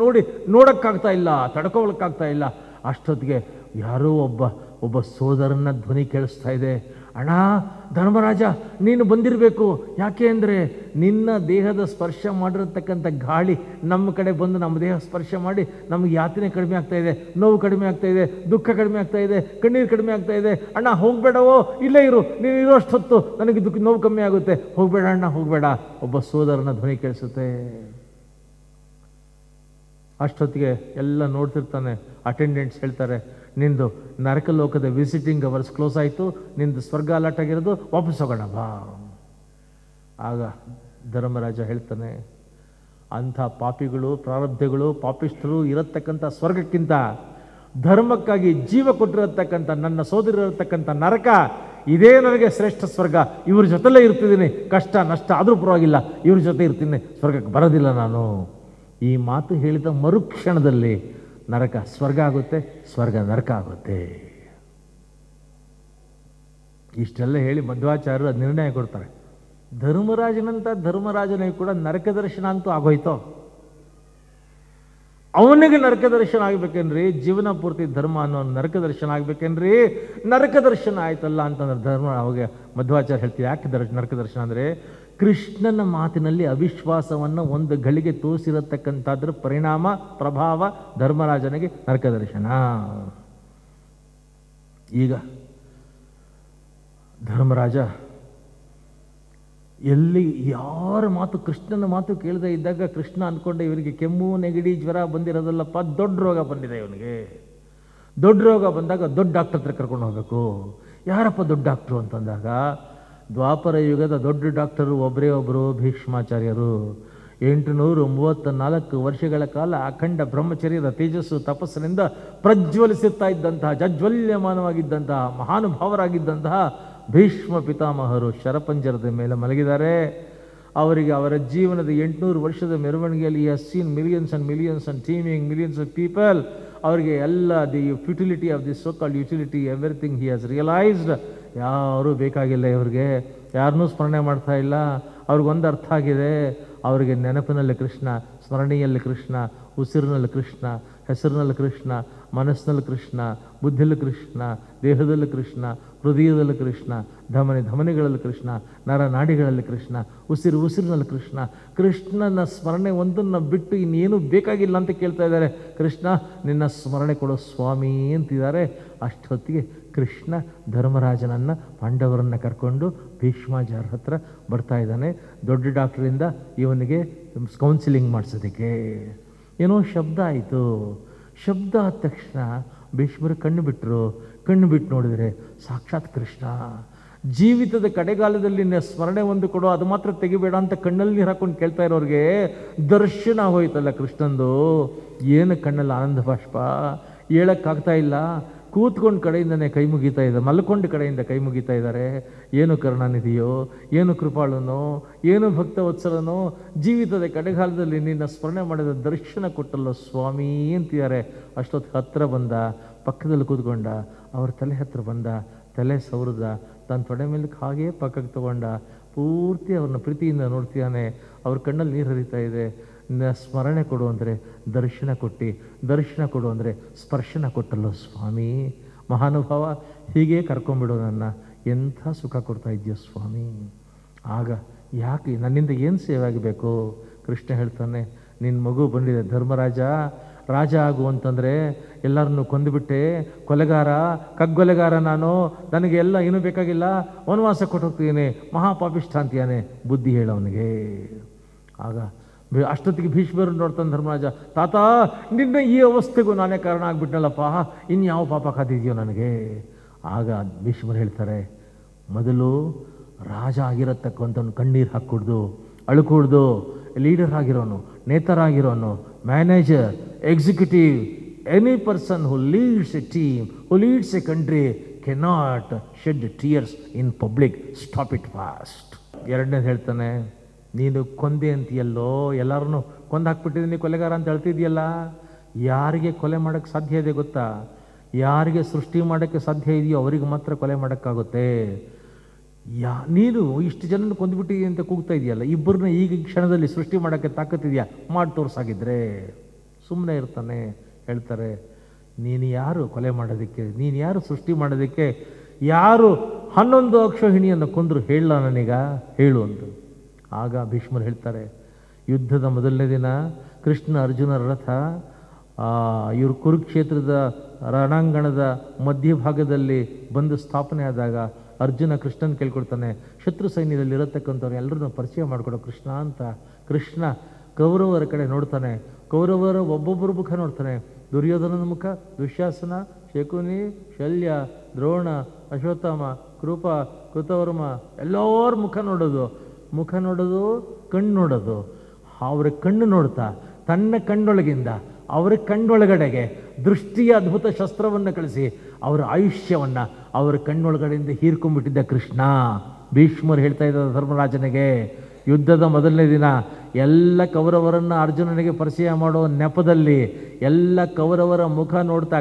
ನೋಡೋಕ್ಕಾಗ್ತಾ ಇಲ್ಲ, ತಡ್ಕೊಳಕ್ಕಾಗ್ತಾ ಇಲ್ಲ. ಅಷ್ಟೊತ್ತಿಗೆ ಯಾರೋ ಒಬ್ಬ ಸೋದರನ ಧ್ವನಿ ಕೇಳಿಸ್ತಾ ಇದೆ. ಅಣ್ಣ ಧರ್ಮರಾಜ, ನೀನು ಬಂದಿರಬೇಕು. ಯಾಕೆ ಅಂದರೆ ನಿನ್ನ ದೇಹದ ಸ್ಪರ್ಶ ಮಾಡಿರತಕ್ಕಂಥ ಗಾಳಿ ನಮ್ಮ ಕಡೆ ಬಂದು ನಮ್ಮ ದೇಹ ಸ್ಪರ್ಶ ಮಾಡಿ ನಮಗೆ ಯಾತನೆ ಕಡಿಮೆ ಆಗ್ತಾ ಇದೆ, ನೋವು ಕಡಿಮೆ ಆಗ್ತಾ ಇದೆ, ದುಃಖ ಕಡಿಮೆ ಆಗ್ತಾ ಇದೆ, ಕಣ್ಣೀರು ಕಡಿಮೆ ಆಗ್ತಾ ಇದೆ. ಅಣ್ಣ ಹೋಗಬೇಡವೋ, ಇಲ್ಲೇ ಇರು, ನೀನು ಇರೋಷ್ಟೊತ್ತು ನನಗೆ ನೋವು ಕಮ್ಮಿ ಆಗುತ್ತೆ, ಹೋಗಬೇಡ ಅಣ್ಣ, ಹೋಗಬೇಡ. ಒಬ್ಬ ಸೋದರನ ಧ್ವನಿ ಕೇಳಿಸುತ್ತೆ. ಅಷ್ಟೊತ್ತಿಗೆ ಎಲ್ಲ ನೋಡ್ತಿರ್ತಾನೆ. ಅಟೆಂಡೆಂಟ್ಸ್ ಹೇಳ್ತಾರೆ, ನಿಂದು ನರಕಲೋಕದ ವಿಸಿಟಿಂಗ್ ಅವರ್ಸ್ ಕ್ಲೋಸ್ ಆಯಿತು, ನಿಂದು ಸ್ವರ್ಗ ಅಲಾಟ್ ಆಗಿರೋದು, ವಾಪಸ್ ಹೋಗೋಣ ಬಾ. ಆಗ ಧರ್ಮರಾಜ ಹೇಳ್ತಾನೆ, ಅಂಥ ಪಾಪಿಗಳು, ಪ್ರಾರಬ್ಧಗಳು, ಪಾಪಿಷ್ಠರು ಇರತಕ್ಕಂಥ ಸ್ವರ್ಗಕ್ಕಿಂತ ಧರ್ಮಕ್ಕಾಗಿ ಜೀವ ಕೊಟ್ಟಿರತಕ್ಕಂಥ ನನ್ನ ಸೋದರಿರತಕ್ಕಂಥ ನರಕ, ಇದೇ ನನಗೆ ಶ್ರೇಷ್ಠ ಸ್ವರ್ಗ. ಇವ್ರ ಜೊತೆಲೇ ಇರ್ತಿದ್ದೀನಿ, ಕಷ್ಟ ನಷ್ಟ ಆದರೂ ಪರವಾಗಿಲ್ಲ, ಇವ್ರ ಜೊತೆ ಇರ್ತೀನಿ, ಸ್ವರ್ಗಕ್ಕೆ ಬರೋದಿಲ್ಲ ನಾನು. ಈ ಮಾತು ಹೇಳಿದ ಮರುಕ್ಷಣದಲ್ಲಿ ನರಕ ಸ್ವರ್ಗ ಆಗುತ್ತೆ, ಸ್ವರ್ಗ ನರಕ ಆಗುತ್ತೆ. ಇಷ್ಟೆಲ್ಲ ಹೇಳಿ ಮಧ್ವಾಚಾರ್ಯರು ನಿರ್ಣಯ ಕೊಡ್ತಾರೆ. ಧರ್ಮರಾಜನಿಗೆ ಕೂಡ ನರಕ ದರ್ಶನ ಅಂತೂ ಆಗೋಯ್ತೋ. ಅವನಿಗೆ ನರಕ ದರ್ಶನ ಆಗ್ಬೇಕೇನ್ರಿ? ಜೀವನ ಪೂರ್ತಿ ಧರ್ಮ ಅನ್ನೋ ನರಕ ದರ್ಶನ ಆಗ್ಬೇಕೇನ್ರಿ? ನರಕ ದರ್ಶನ ಆಯ್ತಲ್ಲ ಅಂತಂದ್ರೆ ಧರ್ಮ ಅವಾಗ ಮಧ್ವಾಚಾರ್ಯ ಹೇಳ್ತೀವಿ. ಯಾಕೆ ನರಕ ದರ್ಶನ ಅಂದರೆ ಕೃಷ್ಣನ ಮಾತಿನಲ್ಲಿ ಅವಿಶ್ವಾಸವನ್ನು ಒಂದು ಗಳಿಗೆ ತೋರಿಸಿರತಕ್ಕಂಥದ್ರ ಪರಿಣಾಮ ಪ್ರಭಾವ ಧರ್ಮರಾಜನಿಗೆ ನರಕ ದರ್ಶನ. ಈಗ ಧರ್ಮರಾಜ ಎಲ್ಲಿ ಯಾರ ಮಾತು ಕೃಷ್ಣನ ಮಾತು ಕೇಳದೆ ಇದ್ದಾಗ ಕೃಷ್ಣ ಅಂದ್ಕೊಂಡೆ ಇವರಿಗೆ ಕೆಮ್ಮು ನೆಗಡಿ ಜ್ವರ ಬಂದಿರೋದಲ್ಲಪ್ಪ, ದೊಡ್ಡ ರೋಗ ಬಂದಿದೆ ಇವನಿಗೆ. ದೊಡ್ಡ ರೋಗ ಬಂದಾಗ ದೊಡ್ಡ ಡಾಕ್ಟರ್ ಹತ್ರ ಕರ್ಕೊಂಡು ಹೋಗಬೇಕು. ಯಾರಪ್ಪ ದೊಡ್ಡ ಡಾಕ್ಟ್ರು ಅಂತಂದಾಗ ದ್ವಾಪರ ಯುಗದ ದೊಡ್ಡ ಡಾಕ್ಟರು ಒಬ್ಬರೇ ಒಬ್ಬರು ಭೀಷ್ಮಾಚಾರ್ಯರು. 834 ವರ್ಷಗಳ ಕಾಲ ಅಖಂಡ ಬ್ರಹ್ಮಚರ್ಯದ ತೇಜಸ್ಸು ತಪಸ್ಸಿನಿಂದ ಪ್ರಜ್ವಲಿಸುತ್ತಾ ಇದ್ದಂತಹ ಜಜ್ವಲ್ಯಮಾನವಾಗಿದ್ದಂತಹ ಮಹಾನುಭಾವರಾಗಿದ್ದಂತಹ ಭೀಷ್ಮ ಪಿತಾಮಹರು ಶರಪಂಜರದ ಮೇಲೆ ಮಲಗಿದ್ದಾರೆ. ಅವರಿಗೆ ಅವರ ಜೀವನದ 800 ವರ್ಷದ ಮೆರವಣಿಗೆಯಲ್ಲಿ has seen millions and millions and teeming millions of people. ಅವರಿಗೆ ಎಲ್ಲ the futility of the so called utility everything he has realised. ಯಾರೂ ಬೇಕಾಗಿಲ್ಲ ಇವ್ರಿಗೆ, ಯಾರನ್ನೂ ಸ್ಮರಣೆ ಮಾಡ್ತಾ ಇಲ್ಲ. ಅವ್ರಿಗೊಂದು ಅರ್ಥ ಆಗಿದೆ, ಅವರಿಗೆ ನೆನಪಿನಲ್ಲಿ ಕೃಷ್ಣ, ಸ್ಮರಣೆಯಲ್ಲಿ ಕೃಷ್ಣ, ಉಸಿರಿನಲ್ಲಿ ಕೃಷ್ಣ, ಹೆಸರಿನಲ್ಲಿ ಕೃಷ್ಣ, ಮನಸ್ಸಿನಲ್ಲಿ ಕೃಷ್ಣ, ಬುದ್ಧಿಯಲ್ಲಿ ಕೃಷ್ಣ, ದೇಹದಲ್ಲಿ ಕೃಷ್ಣ, ಹೃದಯದಲ್ಲಿ ಕೃಷ್ಣ, ಧಮನಿಗಳಲ್ಲಿ ಕೃಷ್ಣ, ನರನಾಡಿಗಳಲ್ಲಿ ಕೃಷ್ಣ, ಉಸಿರಿನಲ್ಲಿ ಕೃಷ್ಣ. ಕೃಷ್ಣನ ಸ್ಮರಣೆ ಒಂದನ್ನು ಬಿಟ್ಟು ಇನ್ನೇನು ಬೇಕಾಗಿಲ್ಲ ಅಂತ ಕೇಳ್ತಾ ಇದ್ದಾರೆ. ಕೃಷ್ಣ ನಿನ್ನ ಸ್ಮರಣೆ ಕೊಡೋ ಸ್ವಾಮಿ ಅಂತಿದ್ದಾರೆ. ಅಷ್ಟೊತ್ತಿಗೆ ಕೃಷ್ಣ ಧರ್ಮರಾಜನನ್ನು ಪಾಂಡವರನ್ನು ಕರ್ಕೊಂಡು ಭೀಷ್ಮಾಚಾರ್ಯ ಹತ್ರ ಬರ್ತಾ ಇದ್ದಾನೆ. ದೊಡ್ಡ ಡಾಕ್ಟರಿಂದ ಇವನಿಗೆ ಕೌನ್ಸಿಲಿಂಗ್ ಮಾಡಿಸೋದಕ್ಕೆ ಏನೋ ಶಬ್ದ ಆಯಿತು. ಶಬ್ದ ಆದ ತಕ್ಷಣ ಭೀಷ್ಮರು ಕಣ್ಣು ಬಿಟ್ಟು ನೋಡಿದರೆ ಸಾಕ್ಷಾತ್ ಕೃಷ್ಣ. ಜೀವಿತದ ಕಡೆಗಾಲದಲ್ಲಿ ಸ್ಮರಣೆ ಒಂದು ಕೊಡೋ, ಅದು ಮಾತ್ರ ತೆಗಿಬೇಡ ಅಂತ ಕಣ್ಣಲ್ಲಿ ನೀರು ಹಾಕೊಂಡು ಕೇಳ್ತಾ ಇರೋರಿಗೆ ದರ್ಶನ ಹೋಯ್ತಲ್ಲ ಕೃಷ್ಣಂದು. ಏನು ಕಣ್ಣಲ್ಲಿ ಆನಂದ ಬಾಷ್ಪ, ಹೇಳೋಕ್ಕಾಗ್ತಾ ಇಲ್ಲ. ಕೂತ್ಕೊಂಡು ಕಡೆಯಿಂದನೇ ಕೈ ಮುಗೀತಾ ಇದ್ದಾರೆ, ಮಲ್ಕೊಂಡು ಕಡೆಯಿಂದ ಕೈ ಮುಗೀತಾ ಇದ್ದಾರೆ. ಏನು ಕರುಣಾನಿಧಿಯೋ, ಏನು ಕೃಪಾಳನೋ, ಏನು ಭಕ್ತವತ್ಸಲನೋ, ಜೀವಿತದ ಕಡೆಗಾಲದಲ್ಲಿ ನಿನ್ನ ಸ್ಮರಣೆ ಮಾಡಿದ ದರ್ಶನ ಕೊಟ್ಟಲ್ಲ ಸ್ವಾಮಿ ಅಂತಿದ್ದಾರೆ. ಅಷ್ಟೊತ್ತು ಹತ್ರ ಬಂದ, ಪಕ್ಕದಲ್ಲಿ ಕೂತ್ಕೊಂಡ, ಅವ್ರ ತಲೆ ಹತ್ರ ಬಂದ, ತಲೆ ಸವರದ, ತನ್ನ ತೊಡೆ ಮೇಲೆ ಹಾಗೇ ಪಕ್ಕಕ್ಕೆ ತಗೊಂಡ, ಪೂರ್ತಿ ಅವ್ರನ್ನ ಪ್ರೀತಿಯಿಂದ ನೋಡ್ತಿದ್ದಾನೆ. ಅವ್ರ ಕಣ್ಣಲ್ಲಿ ನೀರು ಹರಿತಾ ಇದೆ. ಸ್ಮರಣೆ ಕೊಡು ಅಂದರೆ ದರ್ಶನ ಕೊಟ್ಟು, ದರ್ಶನ ಕೊಡು ಅಂದರೆ ಸ್ಪರ್ಶನ ಕೊಟ್ಟಲ್ಲೋ ಸ್ವಾಮಿ. ಮಹಾನುಭಾವ, ಹೀಗೆ ಕರ್ಕೊಂಬಿಡೋ ನನ್ನ, ಎಂಥ ಸುಖ ಕೊಡ್ತಾ ಇದೆಯೋ ಸ್ವಾಮಿ. ಆಗ ಯಾಕೆ ನನ್ನಿಂದ ಏನು ಸೇವೆ ಆಗಬೇಕು? ಕೃಷ್ಣ ಹೇಳ್ತಾನೆ, ನಿನ್ನ ಮಗು ಬಂದಿದೆ ಧರ್ಮರಾಜ, ರಾಜ ಆಗು ಅಂತಂದರೆ ಎಲ್ಲರನ್ನೂ ಕೊಂದುಬಿಟ್ಟೆ, ಕೊಲೆಗಾರ, ಕಗ್ಗೊಲೆಗಾರ ನಾನು, ನನಗೆ ಎಲ್ಲ ಏನೂ ಬೇಕಾಗಿಲ್ಲ, ವನವಾಸ ಕೊಟ್ಟೋಗ್ತೀನಿ, ಮಹಾಪಾಪಿಷ್ಠ ಅಂತೀಯಾನೆ. ಬುದ್ಧಿ ಹೇಳವನಿಗೆ. ಆಗ ಅಷ್ಟೊತ್ತಿಗೆ ಭೀಷ್ಮರು ನೋಡ್ತಾನೆ ಧರ್ಮರಾಜ, ತಾತ ನಿನ್ನ ಈ ಅವಸ್ಥೆಗೂ ನಾನೇ ಕಾರಣ ಆಗ್ಬಿಟ್ನಲ್ಲಪ್ಪ, ಇನ್ಯಾವ ಪಾಪ ಕಾದಿದೆಯೋ ನನಗೆ. ಆಗ ಭೀಷ್ಮರು ಹೇಳ್ತಾರೆ, ಮೊದಲು ರಾಜ ಆಗಿರತಕ್ಕಂಥವ್ನು ಕಣ್ಣೀರು ಹಾಕ್ಕೊಡ್ದು, ಅಳ್ಕೊಡ್ದು, ಲೀಡರ್ ಆಗಿರೋನು, ನೇತರಾಗಿರೋನು, manager, executive, any person who leads a team, who leads a country cannot shed tears in public, stop it fast. ಎರಡನೇದು ಹೇಳ್ತಾನೆ, ನೀನು ಕೊಂದೆ ಅಂತೀಯಲ್ಲೋ, ಎಲ್ಲರನ್ನೂ ಕೊಂದಾಕ್ಬಿಟ್ಟಿದ್ದೀನಿ ಕೊಲೆಗಾರ ಅಂತ ಹೇಳ್ತಿದ್ಯಲ್ಲ, ಯಾರಿಗೆ ಕೊಲೆ ಮಾಡೋಕ್ಕೆ ಸಾಧ್ಯ ಇದೆ ಗೊತ್ತಾ? ಯಾರಿಗೆ ಸೃಷ್ಟಿ ಮಾಡೋಕ್ಕೆ ಸಾಧ್ಯ ಇದೆಯೋ ಅವರಿಗೆ ಮಾತ್ರ ಕೊಲೆ ಮಾಡೋಕ್ಕಾಗುತ್ತೆ. ನೀನು ಇಷ್ಟು ಜನನ ಕೊಂದುಬಿಟ್ಟಿದೀಯ ಅಂತ ಕೂಗ್ತಾ ಇದೆಯಲ್ಲ, ಇಬ್ಬರನ್ನ ಈಗ ಕ್ಷಣದಲ್ಲಿ ಸೃಷ್ಟಿ ಮಾಡೋಕ್ಕೆ ತಾಕತ್ತಿದೆಯಾ? ಮಾಡಿ ತೋರಿಸಾಗಿದ್ರೆ ಸುಮ್ಮನೆ ಇರ್ತಾನೆ. ಹೇಳ್ತಾರೆ, ನೀನು ಯಾರು ಕೊಲೆ ಮಾಡೋದಕ್ಕೆ, ನೀನು ಯಾರು ಸೃಷ್ಟಿ ಮಾಡೋದಕ್ಕೆ? ಯಾರು 11 ಅಕ್ಷೋಹಿಣಿಯನ್ನು ಕೊಂದರು ಹೇಳ ನನಗ, ಹೇಳು ಅಂತ. ಆಗ ಭೀಷ್ಮರು ಹೇಳ್ತಾರೆ, ಯುದ್ಧದ ಮೊದಲನೇ ದಿನ ಕೃಷ್ಣ ಅರ್ಜುನರ ರಥ ಇವರು ಕುರುಕ್ಷೇತ್ರದ ರಣಾಂಗಣದ ಮಧ್ಯಭಾಗದಲ್ಲಿ ಬಂದು ಸ್ಥಾಪನೆ ಆದಾಗ ಅರ್ಜುನ ಕೃಷ್ಣನ್ ಕೇಳ್ಕೊಡ್ತಾನೆ, ಶತ್ರು ಸೈನ್ಯದಲ್ಲಿ ಇರತಕ್ಕಂಥವ್ರು ಎಲ್ಲರನ್ನೂ ಪರಿಚಯ ಮಾಡಿಕೊಡೋ ಕೃಷ್ಣ ಅಂತ. ಕೃಷ್ಣ ಕೌರವರ ಕಡೆ ನೋಡ್ತಾನೆ, ಕೌರವರ ಒಬ್ಬೊಬ್ಬರ ಮುಖ ನೋಡ್ತಾನೆ. ದುರ್ಯೋಧನನ ಮುಖ, ದುಶ್ಯಾಸನ, ಶಕುನಿ, ಶಲ್ಯ, ದ್ರೋಣ, ಅಶ್ವತ್ಥಾಮ, ಕೃಪ, ಕೃತವರ್ಮ, ಎಲ್ಲರ ಮುಖ ನೋಡೋದು, ಕಣ್ಣು ನೋಡೋದು. ಅವರ ಕಣ್ಣು ನೋಡ್ತಾ ತನ್ನ ಕಣ್ಣೊಳಗಿಂದ ಅವರ ಕಣ್ಣೊಳಗಡೆಗೆ ದೃಷ್ಟಿಯ ಅದ್ಭುತ ಶಸ್ತ್ರವನ್ನು ಕಳಿಸಿ ಅವರ ಆಯುಷ್ಯವನ್ನು ಅವರ ಕಣ್ಣೊಳಗಡೆಯಿಂದ ಹೀರ್ಕೊಂಡ್ಬಿಟ್ಟಿದ್ದ ಕೃಷ್ಣ. ಭೀಷ್ಮರು ಹೇಳ್ತಾ ಇದ್ದಾರೆ ಧರ್ಮರಾಜನಿಗೆ, ಯುದ್ಧದ ಮೊದಲನೇ ದಿನ ಎಲ್ಲ ಕೌರವರನ್ನು ಅರ್ಜುನನಿಗೆ ಪರಿಚಯ ಮಾಡೋ ನೆಪದಲ್ಲಿ ಎಲ್ಲ ಕೌರವರ ಮುಖ ನೋಡ್ತಾ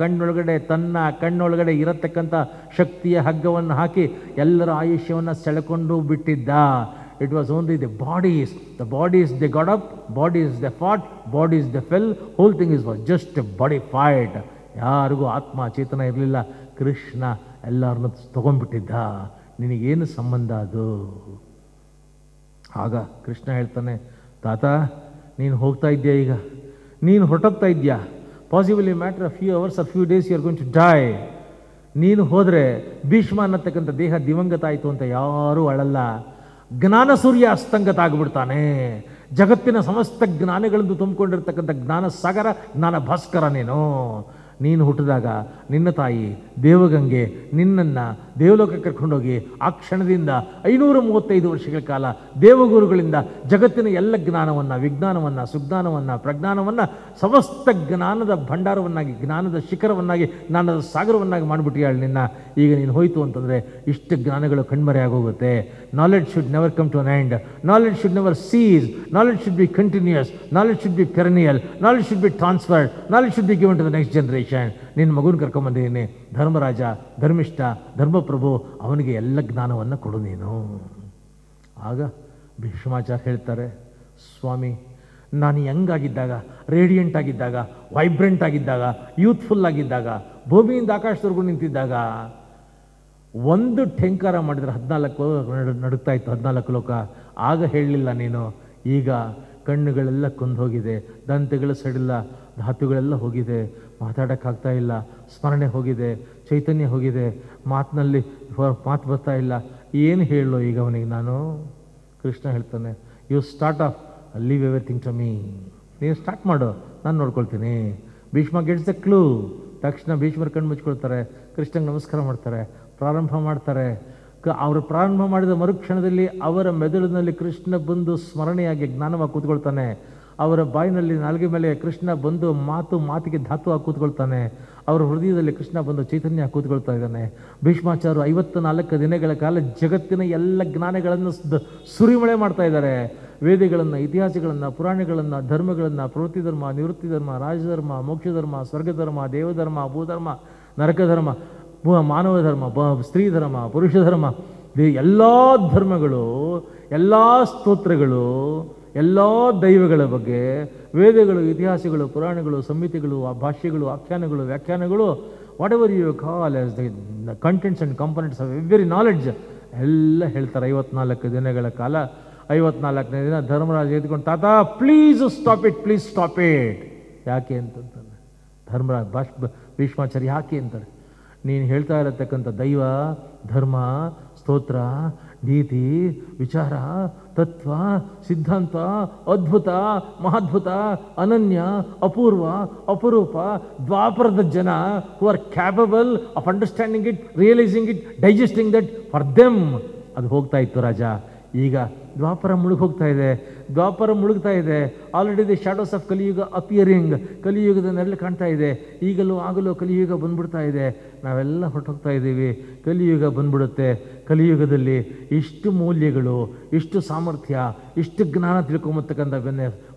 ಕಣ್ಣೊಳಗಡೆ ತನ್ನ ಕಣ್ಣೊಳಗಡೆ ಇರತಕ್ಕಂಥ ಶಕ್ತಿಯ ಹಗ್ಗವನ್ನು ಹಾಕಿ ಎಲ್ಲರ ಆಯುಷ್ಯವನ್ನು ಸೆಳೆಕೊಂಡು ಬಿಟ್ಟಿದ್ದ. It was only the bodies. The bodies they got up, bodies they fought, bodies they fell. Whole thing was just a body fight. ಯಾರಿಗೂ ಆತ್ಮ ಚೇತನ ಇರಲಿಲ್ಲ. ಕೃಷ್ಣ ಎಲ್ಲರನ್ನೂ ತಗೊಂಡ್ಬಿಟ್ಟಿದ್ದ. ನಿನಗೇನು ಸಂಬಂಧ ಅದು? ಆಗ ಕೃಷ್ಣ ಹೇಳ್ತಾನೆ, ತಾತ ನೀನು ಹೋಗ್ತಾ ಇದ್ದೀಯ, ಈಗ ನೀನು ಹೊರಟೋಗ್ತಾ ಇದೆಯಾ. Possibly matter of few hours or few days you are going to die. ನೀನು ಹೋದರೆ ಭೀಷ್ಮ ಅನ್ನತಕ್ಕಂಥ ದೇಹ ದಿವಂಗತ ಆಯಿತು ಅಂತ ಯಾರೂ ಅಳಲ್ಲ. ಜ್ಞಾನ ಸೂರ್ಯ ಅಸ್ತಂಗತ ಆಗಿಬಿಡ್ತಾನೆ. ಜಗತ್ತಿನ ಸಮಸ್ತ ಜ್ಞಾನಗಳನ್ನು ತುಂಬಿಕೊಂಡಿರ್ತಕ್ಕಂಥ ಜ್ಞಾನ ಸಾಗರ, ಜ್ಞಾನ ಭಾಸ್ಕರ ನೀನು ಹುಟ್ಟಿದಾಗ ನಿನ್ನ ತಾಯಿ ದೇವಗಂಗೆ ನಿನ್ನನ್ನು ದೇವಲೋಕಕ್ಕೆ ಕರ್ಕೊಂಡೋಗಿ ಆ ಕ್ಷಣದಿಂದ 535 ವರ್ಷಗಳ ಕಾಲ ದೇವಗುರುಗಳಿಂದ ಜಗತ್ತಿನ ಎಲ್ಲ ಜ್ಞಾನವನ್ನು, ವಿಜ್ಞಾನವನ್ನು, ಸುಜ್ಞಾನವನ್ನು, ಪ್ರಜ್ಞಾನವನ್ನು, ಸಮಸ್ತ ಜ್ಞಾನದ ಭಂಡಾರವನ್ನಾಗಿ, ಜ್ಞಾನದ ಶಿಖರವನ್ನಾಗಿ, ಜ್ಞಾನದ ಸಾಗರವನ್ನಾಗಿ ಮಾಡಿಬಿಟ್ಟಿಯಾಳು ನಿನ್ನ. ಈಗ ನೀನು ಹೋಯಿತು ಅಂತಂದರೆ ಇಷ್ಟು ಜ್ಞಾನಗಳು ಕಣ್ಮರೆ ಆಗೋಗುತ್ತೆ. Knowledge should never come to an end. Knowledge should never cease. Knowledge should be continuous. Knowledge should be perennial. Knowledge should be transferred. Knowledge should be given to the next generation. ನಿನ್ನ ಮಗುನ ಕರ್ಕೊಂಬಂದಿದ್ದೀನಿ. ಧರ್ಮರಾಜ, ಧರ್ಮಿಷ್ಠ, ಧರ್ಮಪ್ರಭು, ಅವನಿಗೆ ಎಲ್ಲ ಜ್ಞಾನವನ್ನು ಕೊಡು ನೀನು. ಆಗ ಭೀಷ್ಮಾಚಾರ್ಯ ಹೇಳ್ತಾರೆ, ಸ್ವಾಮಿ ನಾನು ಯಂಗಾಗಿದ್ದಾಗ, ರೇಡಿಯಂಟ್ ಆಗಿದ್ದಾಗ, ವೈಬ್ರೆಂಟ್ ಆಗಿದ್ದಾಗ, ಯೂತ್ಫುಲ್ ಆಗಿದ್ದಾಗ, ಭೂಮಿಯಿಂದ ಆಕಾಶದವರೆಗೂ ನಿಂತಿದ್ದಾಗ ಒಂದು ಠೆಂಕಾರ ಮಾಡಿದರೆ 14 ನಡುಗ್ತಾ ಇತ್ತು, 14 ಲೋಕ. ಆಗ ಹೇಳಲಿಲ್ಲ ನೀನು. ಈಗ ಕಣ್ಣುಗಳೆಲ್ಲ ಕುಂದು ಹೋಗಿದೆ, ದಂತೆಗಳು ಸಡಿಲ್ಲ, ಧಾತುಗಳೆಲ್ಲ ಹೋಗಿದೆ, ಮಾತಾಡೋಕ್ಕಾಗ್ತಾ ಇಲ್ಲ, ಸ್ಮರಣೆ ಹೋಗಿದೆ, ಚೈತನ್ಯ ಹೋಗಿದೆ, ಮಾತಿನಲ್ಲಿ ಮಾತು ಬರ್ತಾ ಇಲ್ಲ. ಏನು ಹೇಳೋ ಈಗ ಅವನಿಗೆ ನಾನು? ಕೃಷ್ಣ ಹೇಳ್ತಾನೆ, you start off, leave everything to me. ನೀನು ಸ್ಟಾರ್ಟ್ ಮಾಡು, ನಾನು ನೋಡ್ಕೊಳ್ತೀನಿ. Bhishma gets the clue. ತಕ್ಷಣ ಭೀಷ್ಮರು ಕಣ್ಣು ಮುಚ್ಕೊಳ್ತಾರೆ, ಕೃಷ್ಣಂಗೆ ನಮಸ್ಕಾರ ಮಾಡ್ತಾರೆ, ಪ್ರಾರಂಭ ಮಾಡ್ತಾರೆ. ಅವರು ಪ್ರಾರಂಭ ಮಾಡಿದ ಮರುಕ್ಷಣದಲ್ಲಿ ಅವರ ಮೆದುಳಿನಲ್ಲಿ ಕೃಷ್ಣ ಬಂದು ಸ್ಮರಣೆಯಾಗಿ ಜ್ಞಾನವಾಗಿ ಕೂತ್ಕೊಳ್ತಾನೆ. ಅವರ ಬಾಯಿನಲ್ಲಿ, ನಾಲ್ಗೆ ಮೇಲೆ ಕೃಷ್ಣ ಬಂದು ಮಾತಿಗೆ ಧಾತುವಾಗಿ ಕೂತ್ಕೊಳ್ತಾನೆ. ಅವರ ಹೃದಯದಲ್ಲಿ ಕೃಷ್ಣ ಬಂದು ಚೈತನ್ಯ ಕೂತ್ಕೊಳ್ತಾ ಇದ್ದಾನೆ. ಭೀಷ್ಮಾಚಾರ್ಯರು 54 ದಿನಗಳ ಕಾಲ ಜಗತ್ತಿನ ಎಲ್ಲ ಜ್ಞಾನಗಳನ್ನು ಸುರಿಮಳೆ ಮಾಡ್ತಾ ಇದ್ದಾರೆ. ವೇದಗಳನ್ನು, ಇತಿಹಾಸಗಳನ್ನು, ಪುರಾಣಗಳನ್ನು, ಧರ್ಮಗಳನ್ನು, ಪ್ರವೃತ್ತಿ ಧರ್ಮ, ನಿವೃತ್ತಿ ಧರ್ಮ, ರಾಜಧರ್ಮ, ಮೋಕ್ಷ ಧರ್ಮ, ಸ್ವರ್ಗಧರ್ಮ, ದೇವಧರ್ಮ, ಭೂಧರ್ಮ, ನರಕಧರ್ಮ, ಮಾನವ ಧರ್ಮ, ಸ್ತ್ರೀ ಧರ್ಮ, ಪುರುಷ ಧರ್ಮ, ಎಲ್ಲ ಧರ್ಮಗಳು, ಎಲ್ಲ ಸ್ತೋತ್ರಗಳು, ಎಲ್ಲ ದೈವಗಳ ಬಗ್ಗೆ ವೇದಗಳು, ಇತಿಹಾಸಗಳು, ಪುರಾಣಗಳು, ಸಂಹಿತೆಗಳು, ಭಾಷ್ಯಗಳು, ಆಖ್ಯಾನಗಳು, ವ್ಯಾಖ್ಯಾನಗಳು, whatever you call as the contents and components of every knowledge ಎಲ್ಲ ಹೇಳ್ತಾರೆ. 54 ದಿನಗಳ ಕಾಲ. 54ನೇ ದಿನ ಧರ್ಮರಾಜ ಎದ್ಕೊಂಡು, ತಾತ please stop it, please stop it. ಯಾಕೆ ಅಂತಂತಾನೆ ಧರ್ಮರಾಜ. ಭೀಷ್ಮಾಚಾರ್ಯ ಯಾಕೆ ಅಂತಾರೆ, ನೀನು ಹೇಳ್ತಾ ಇರತಕ್ಕಂಥ ದೈವ, ಧರ್ಮ, ಸ್ತೋತ್ರ, ನೀತಿ, ವಿಚಾರ, ತತ್ವ, ಸಿದ್ಧಾಂತ, ಅದ್ಭುತ, ಮಹಾದ್ಭುತ, ಅನನ್ಯ, ಅಪೂರ್ವ, ಅಪರೂಪ, ದ್ವಾಪರದ ಜನ who are capable of understanding it, realising it, digesting that for them. ಅದು ಹೋಗ್ತಾ ಇತ್ತು ರಾಜ. ಈಗ ದ್ವಾಪರ ಮುಳುಗೋಗ್ತಾ ಇದೆ, ದ್ವಾಪರ ಮುಳುಗ್ತಾ ಇದೆ. ಆಲ್ರೆಡಿ ದಿ ಶಾಡೋಸ್ ಆಫ್ ಕಲಿಯುಗ ಅಪಿಯರಿಂಗ್. ಕಲಿಯುಗದ ನೆರಳು ಕಾಣ್ತಾ ಇದೆ. ಈಗಲೂ ಆಗಲೂ ಕಲಿಯುಗ ಬಂದ್ಬಿಡ್ತಾ ಇದೆ. ನಾವೆಲ್ಲ ಹೊರಟೋಗ್ತಾ ಇದ್ದೀವಿ. ಕಲಿಯುಗ ಬಂದ್ಬಿಡುತ್ತೆ. ಕಲಿಯುಗದಲ್ಲಿ ಇಷ್ಟು ಮೌಲ್ಯಗಳು, ಇಷ್ಟು ಸಾಮರ್ಥ್ಯ, ಇಷ್ಟು ಜ್ಞಾನ ತಿಳ್ಕೊಂಬತಕ್ಕಂಥ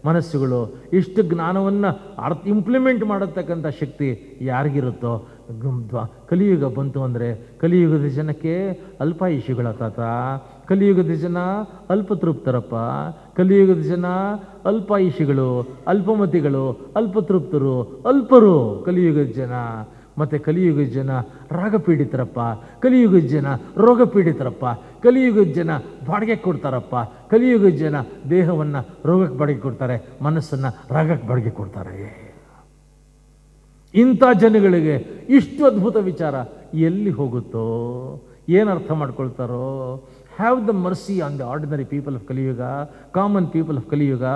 ಮನಸ್ಸುಗಳು, ಇಷ್ಟು ಜ್ಞಾನವನ್ನು ಇಂಪ್ಲಿಮೆಂಟ್ ಮಾಡತಕ್ಕಂಥ ಶಕ್ತಿ ಯಾರಿಗಿರುತ್ತೋ, ಕಲಿಯುಗ ಬಂತು ಅಂದರೆ ಕಲಿಯುಗದ ಜನಕ್ಕೆ ಅಲ್ಪಾಯುಷಿಗಳ ತಾತ. ಕಲಿಯುಗದ ಜನ ಅಲ್ಪತೃಪ್ತರಪ್ಪ. ಕಲಿಯುಗದ ಜನ ಅಲ್ಪಾಯುಷಿಗಳು, ಅಲ್ಪಮತಿಗಳು, ಅಲ್ಪತೃಪ್ತರು, ಅಲ್ಪರು ಕಲಿಯುಗದ ಜನ. ಮತ್ತು ಕಲಿಯುಗದ ಜನ ರಾಗಪೀಡಿತರಪ್ಪ. ಕಲಿಯುಗದ ಜನ ರೋಗ ಪೀಡಿತರಪ್ಪ. ಕಲಿಯುಗದ ಜನ ಬಾಡಿಗೆ ಕೊಡ್ತಾರಪ್ಪ. ಕಲಿಯುಗದ ಜನ ದೇಹವನ್ನು ರೋಗಕ್ಕೆ ಬಾಡಿಗೆ ಕೊಡ್ತಾರೆ, ಮನಸ್ಸನ್ನು ರಾಗಕ್ಕೆ ಬಾಡಿಗೆ ಕೊಡ್ತಾರೆ. ಇಂಥ ಜನಗಳಿಗೆ ಇಷ್ಟು ಅದ್ಭುತ ವಿಚಾರ ಎಲ್ಲಿ ಹೋಗುತ್ತೋ, ಏನು ಅರ್ಥ ಮಾಡ್ಕೊಳ್ತಾರೋ? Have the mercy on the ordinary people of Kali Yuga, common people of Kali Yuga,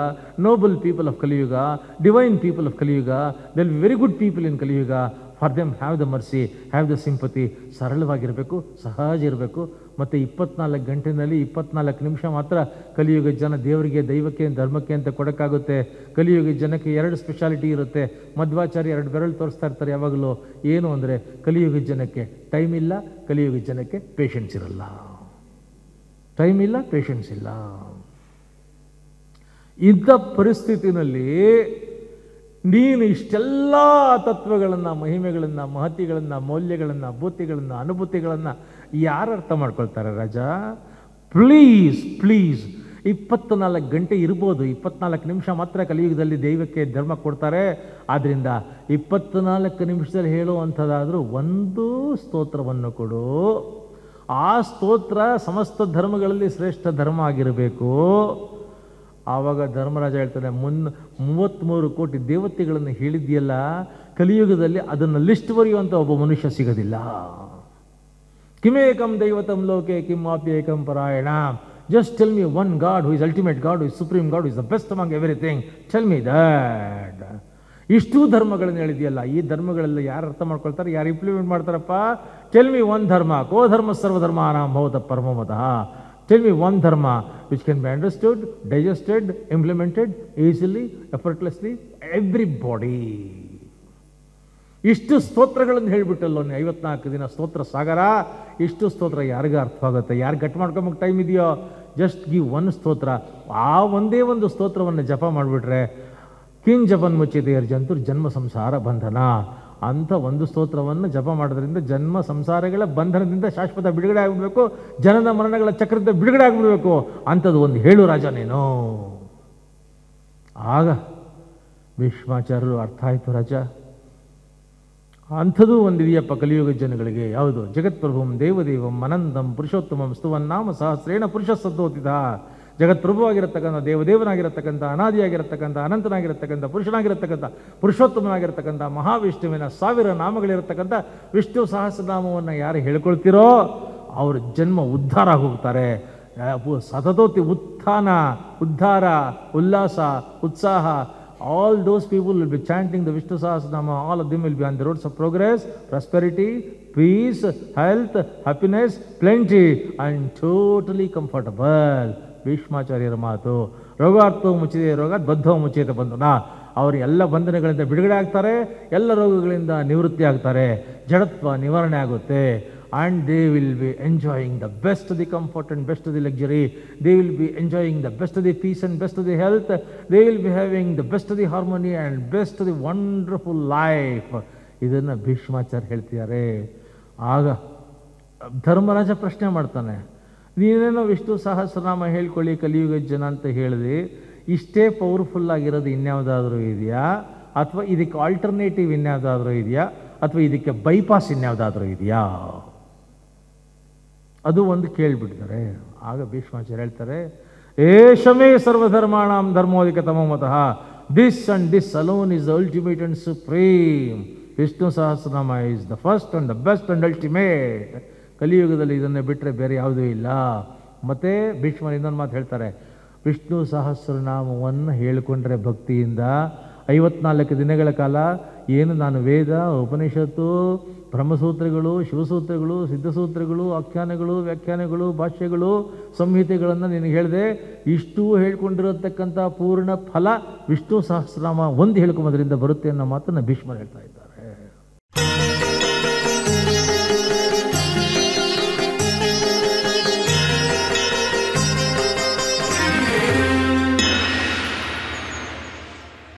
noble people of Kali Yuga, divine people of Kali Yuga. There will be very good people in Kali Yuga. For them, have the mercy, have the sympathy. ಸರಳವಾಗಿರಬೇಕು, ಸಹಜ ಇರಬೇಕು. ಮತ್ತು 24 ಗಂಟೆಯಲ್ಲಿ 24 ನಿಮಿಷ ಮಾತ್ರ ಕಲಿಯುಗ ಜನ ದೇವರಿಗೆ, ದೈವಕ್ಕೆ, ಧರ್ಮಕ್ಕೆ ಅಂತ ಕೊಡೋಕ್ಕಾಗುತ್ತೆ. ಕಲಿಯುಗ ಜನಕ್ಕೆ 2 ಸ್ಪೆಷಾಲಿಟಿ ಇರುತ್ತೆ. ಮಧ್ವಾಚಾರ್ಯ 2 ಬೆರಳು ತೋರಿಸ್ತಾ ಇರ್ತಾರೆ ಯಾವಾಗಲೂ. ಏನು ಅಂದರೆ, ಕಲಿಯುಗ ಜನಕ್ಕೆ ಟೈಮ್ ಇಲ್ಲ, ಕಲಿಯುಗ ಜನಕ್ಕೆ ಪೇಷನ್ಸ್ ಇರಲ್ಲ. ಟೈಮ್ ಇಲ್ಲ, ಪೇಷನ್ಸ್ ಇಲ್ಲ. ಇಂಥ ಪರಿಸ್ಥಿತಿನಲ್ಲಿ ನೀನು ಇಷ್ಟೆಲ್ಲ ತತ್ವಗಳನ್ನು, ಮಹಿಮೆಗಳನ್ನು, ಮಹತಿಗಳನ್ನು, ಮೌಲ್ಯಗಳನ್ನು, ಭೂತಿಗಳನ್ನು, ಅನುಭೂತಿಗಳನ್ನು ಯಾರು ಅರ್ಥ ಮಾಡ್ಕೊಳ್ತಾರೆ ರಾಜ? ಪ್ಲೀಸ್ ಪ್ಲೀಸ್ 24 ಗಂಟೆ ಇರ್ಬೋದು, 24 ನಿಮಿಷ ಮಾತ್ರ ಕಲಿಯುಗದಲ್ಲಿ ದೈವಕ್ಕೆ ಧರ್ಮ ಕೊಡ್ತಾರೆ. ಆದ್ದರಿಂದ 24 ನಿಮಿಷದಲ್ಲಿ ಹೇಳುವಂಥದ್ದಾದರೂ ಒಂದು ಸ್ತೋತ್ರವನ್ನು ಕೊಡು. ಆ ಸ್ತೋತ್ರ ಸಮಸ್ತ ಧರ್ಮಗಳಲ್ಲಿ ಶ್ರೇಷ್ಠ ಧರ್ಮ ಆಗಿರಬೇಕು. ಆವಾಗ ಧರ್ಮರಾಜ ಹೇಳ್ತಾನೆ, 33 ಕೋಟಿ ದೇವತೆಗಳನ್ನು ಹೇಳಿದ್ಯಲ್ಲ, ಕಲಿಯುಗದಲ್ಲಿ ಅದನ್ನು ಲಿಸ್ಟ್ ಬರೆಯುವಂಥ ಒಬ್ಬ ಮನುಷ್ಯ ಸಿಗೋದಿಲ್ಲ. ಕಿಮೇಕಂ ದೈವತಂ ಲೋಕೆ ಕಿಮಾಪ್ಯೇಕಂ ಪರಾಯಣ. Just tell me one God who is ultimate God, who is supreme God, who is the best among everything. Tell me that. ಇಷ್ಟು ಧರ್ಮಗಳನ್ನು ಹೇಳಿದೆಯಲ್ಲ, ಈ ಧರ್ಮಗಳೆಲ್ಲ ಯಾರು ಅರ್ಥ ಮಾಡ್ಕೊಳ್ತಾರೆ, ಯಾರು ಇಂಪ್ಲಿಮೆಂಟ್ ಮಾಡ್ತಾರಪ್ಪ? ಟೆಲ್ ಮಿ ಒನ್ ಧರ್ಮ, ಕೋ ಧರ್ಮ ಸರ್ವಧರ್ಮಾನಾಂ ಭವತಃ ಪರಮೋಮತಃ. ಟೆಲ್ ಮಿ ಒನ್ ಧರ್ಮ which can be understood, digested, implemented easily, effortlessly, everybody. ಇಷ್ಟು ಸ್ತೋತ್ರಗಳನ್ನು ಹೇಳಿಬಿಟ್ಟಲ್ಲೋ 54 ದಿನ ಸ್ತೋತ್ರ ಸಾಗರ. ಇಷ್ಟು ಸ್ತೋತ್ರ ಯಾರಿಗ ಅರ್ಥವಾಗುತ್ತೆ? ಯಾರು ಗಟ್ ಮಾಡ್ಕೊಂಬಕ್ಕೆ ಟೈಮ್ ಇದೆಯೋ? ಜಸ್ಟ್ ಗಿವ್ ಒನ್ ಸ್ತೋತ್ರ. ಆ ಒಂದೇ ಒಂದು ಸ್ತೋತ್ರವನ್ನು ಜಪ ಮಾಡಿಬಿಟ್ರೆ ಕಿನ್ ಜಪನ್ ಮುಚ್ಚಿದೆ ಜಂತು ಜನ್ಮ ಸಂಸಾರ ಬಂಧನ ಅಂತ ಒಂದು ಸ್ತೋತ್ರವನ್ನು ಜಪ ಮಾಡೋದ್ರಿಂದ ಜನ್ಮ ಸಂಸಾರಗಳ ಬಂಧನದಿಂದ ಶಾಶ್ವತ ಬಿಡುಗಡೆ ಆಗಿಬಿಡ್ಬೇಕು, ಜನನ ಮರಣಗಳ ಚಕ್ರದಿಂದ ಬಿಡುಗಡೆ ಆಗಿಬಿಡ್ಬೇಕು. ಅಂಥದ್ದು ಒಂದು ಹೇಳು ರಾಜ ನೀನು. ಆಗ ಭೀಷ್ಮಾಚಾರ್ಯರು ಅರ್ಥ ಆಯಿತು ರಾಜ, ಅಂಥದ್ದು ಒಂದಿದೆಯಪ್ಪ ಕಲಿಯುಗ ಜನಗಳಿಗೆ. ಯಾವುದು? ಜಗತ್ಪ್ರಭುಂ ದೇವದೇವಂ ಅನಂತಂ ಪುರುಷೋತ್ತಮಂ ಸ್ತುವನ್ನಾಮ ಸಹಸ್ರೇಣ ಪುರುಷ ಸದ್ದೋತಿದ. ಜಗತ್ಪ್ರಭುವಾಗಿರತಕ್ಕಂಥ, ದೇವದೇವನಾಗಿರತಕ್ಕಂಥ, ಅನಾದಿಯಾಗಿರತಕ್ಕಂಥ, ಅನಂತನಾಗಿರತಕ್ಕಂಥ, ಪುರುಷನಾಗಿರತಕ್ಕಂಥ, ಪುರುಷೋತ್ತಮನಾಗಿರತಕ್ಕಂಥ ಮಹಾವಿಷ್ಣುವಿನ 1000 ನಾಮಗಳಿರತಕ್ಕಂಥ ವಿಷ್ಣು ಸಹಸ್ರನಾಮವನ್ನು ಯಾರು ಹೇಳ್ಕೊಳ್ತಿರೋ ಅವ್ರ ಜನ್ಮ ಉದ್ಧಾರ ಹೋಗ್ತಾರೆ. ಸತತೋತಿ ಉತ್ಥಾನ, ಉದ್ಧಾರ, ಉಲ್ಲಾಸ, ಉತ್ಸಾಹ. All those people will be chanting the Vishnu Sahasranama. All of them will be on the roads of progress, prosperity, peace, health, happiness, plenty, and totally comfortable. ಭೀಷ್ಮಾಚಾರ್ಯರ ಮಾತು. ರೋಗಾರ್ಥವು ಮುಚ್ಚಿದೆ ರೋಗ, ಬದ್ಧವು ಮುಚ್ಚಿದೆ ಬಂಧನ. ಅವರು ಎಲ್ಲ ಬಂಧನಗಳಿಂದ ಬಿಡುಗಡೆ ಆಗ್ತಾರೆ, ಎಲ್ಲ ರೋಗಗಳಿಂದ ನಿವೃತ್ತಿ ಆಗ್ತಾರೆ, ಜಡತ್ವ ನಿವಾರಣೆ ಆಗುತ್ತೆ. And they will be enjoying the best of the comfort and best of the luxury. They will be enjoying the best of the peace and best of the health. They will be having the best of the harmony and best of the wonderful life. ಇದನ್ನು ಭೀಷ್ಮಾಚಾರ್ಯ ಹೇಳ್ತಿದ್ದಾರೆ. ಆಗ ಧರ್ಮರಾಜ ಪ್ರಶ್ನೆ ಮಾಡ್ತಾನೆ, ನೀನೇನೋ ವಿಷ್ಣು ಸಹಸ್ರನಾಮ ಹೇಳ್ಕೊಳ್ಳಿ ಕಲಿಯುಗ ಜನ ಅಂತ ಹೇಳಿದೆ, ಇಷ್ಟೇ ಪವರ್ಫುಲ್ ಆಗಿರೋದು ಇನ್ಯಾವುದಾದ್ರೂ ಇದೆಯಾ? ಅಥವಾ ಇದಕ್ಕೆ ಆಲ್ಟರ್ನೇಟಿವ್ ಇನ್ಯಾವುದಾದ್ರೂ ಇದೆಯಾ? ಅಥವಾ ಇದಕ್ಕೆ ಬೈಪಾಸ್ ಇನ್ಯಾವುದಾದ್ರೂ ಇದೆಯಾ? ಅದು ಒಂದು ಕೇಳಿಬಿಡ್ತಾರೆ. ಆಗ ಭೀಷ್ಮಾಚಾರ್ಯ ಹೇಳ್ತಾರೆ, ಏಷಮೇ ಸರ್ವಧರ್ಮಾಣಾಂ ಧರ್ಮೋಧಿಕ ತಮೋಮತಃ. This and this alone is ultimate and supreme. Vishnu Sahasranama is the first and the best and ultimate. ಕಲಿಯುಗದಲ್ಲಿ ಇದನ್ನು ಬಿಟ್ಟರೆ ಬೇರೆ ಯಾವುದೂ ಇಲ್ಲ. ಮತ್ತು ಭೀಷ್ಮರು ಇನ್ನೊಂದು ಮಾತು ಹೇಳ್ತಾರೆ, ವಿಷ್ಣು ಸಹಸ್ರನಾಮವನ್ನು ಹೇಳಿಕೊಂಡ್ರೆ ಭಕ್ತಿಯಿಂದ 54 ದಿನಗಳ ಕಾಲ ಏನು ನಾನು ವೇದ, ಉಪನಿಷತ್ತು, ಬ್ರಹ್ಮಸೂತ್ರಗಳು, ಶಿವಸೂತ್ರಗಳು, ಸಿದ್ಧಸೂತ್ರಗಳು, ಆಖ್ಯಾನಗಳು, ವ್ಯಾಖ್ಯಾನಗಳು, ಭಾಷ್ಯಗಳು, ಸಂಹಿತೆಗಳನ್ನು ನಿನಗೆ ಹೇಳಿದೆ, ಇಷ್ಟು ಹೇಳ್ಕೊಂಡಿರತಕ್ಕಂಥ ಪೂರ್ಣ ಫಲ ವಿಷ್ಣು ಸಹಸ್ರನಾಮ ಒಂದು ಹೇಳ್ಕೊಂಬೋದ್ರಿಂದ ಬರುತ್ತೆ ಅನ್ನೋ ಮಾತನ್ನು ಭೀಷ್ಮರು ಹೇಳ್ತಾ ಇದ್ದಾರೆ.